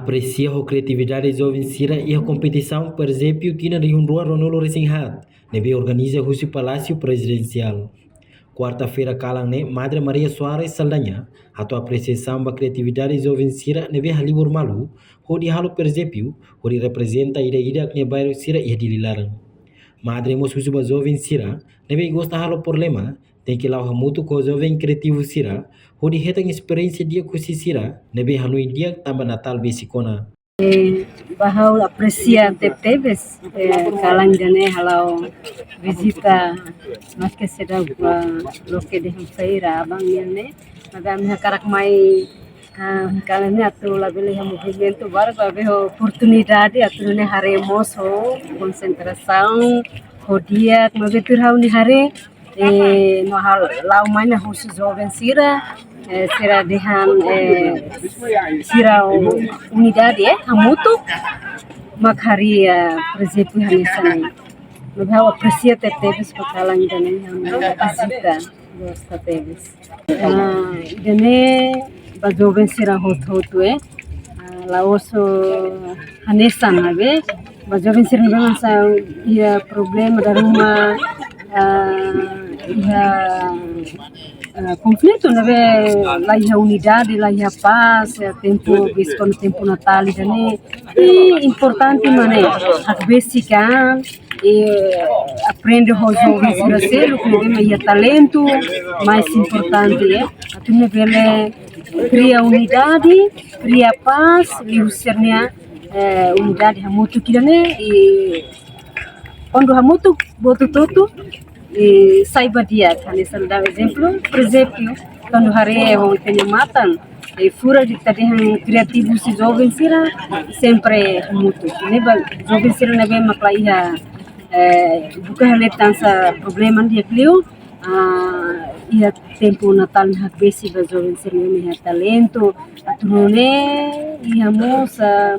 aprecia a criatividade jovens Sira e a competição, por exemplo, tinha de rua Ronaldo Resinhat, nebe organiza o Palácio Presidencial. Quarta-feira, Calane, Madre Maria Soares Saldanha, a tua apreciação da criatividade jovens Sira, nebe Halibur Malu, onde halo por exemplo, onde representa a ida que bairro Sira e de Lilaran. Madre Mosuba jovens Sira, nebe gosta halo problema, tem que lá muito com jovem criativo Sira, onde retang experiência dia com Sira, nebe hanui dia tambah Natal besikona. Bahau aprecia teves kalang jane halau visita mas que será lo que de feira abang ne magam karak mai kalane atu labele movimento bar babe oportunidade atu ne haremos concentração dia mabe turhau ni hare no hal lau mai na husu jovem Sira será dehan Sira unidade hamutu makhari presepui hanesan bahwa aprecia teves pakalang dane visita gosta teves dane ba jovem Sira hotu laoso hanesan habe ba jovem Sira masa ia problema da rumah conflito nave lá a unidade lá a paz tempo quando tempo Natal dane e importante mané a basicar e aprende o jovem ser o que é talento mais importante a tu vele cria unidade cria paz e o sernia unidade hamutu kidane e quando hamutu botu toto e saiba dia kan dar exemplo por exemplo quando hare vão ter matan e fura de tadi criativo se jovem Sira sempre muito ne jovem Sira ne bem maklaiha bukan hale tansa problema dia clio ia tempo Natal hak besi ba jovem Sira ne talento atunone ia moça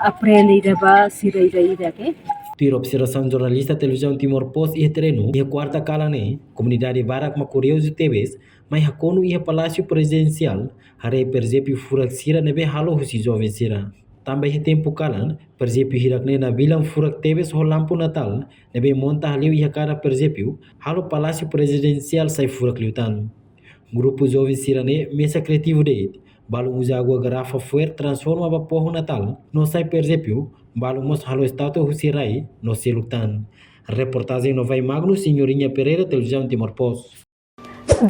aprende deba Sira ida ke Tira observação jornalista televisão Timor-Post e terreno e a quarta calane comunidade barak curioso teves mas hakono e palácio presidencial hare percebi furak Sira nebe halo husi jovem Sira também tempo calan percebi hirakne na bilang furak teves ho lampu Natal nebe monta haliu e cara percebi halo palácio presidencial sai furak liutan grupo jovem Sira ne mesa criativo de balu usa água garrafa fuer transforma ba porro Natal não sai percebi balu mos halo estátua husirai no selutan. Reportagem no Vai Magno, Senhorinha Pereira, Televisão Timor-Post.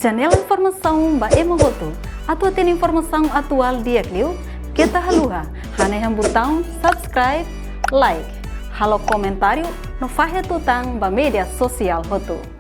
Janela informação ba emogoto. Atua tem informação atual dia clio. Kita haluha. Hane botão subscribe, like. Halo comentário no fahe tutang ba media sosial hoto.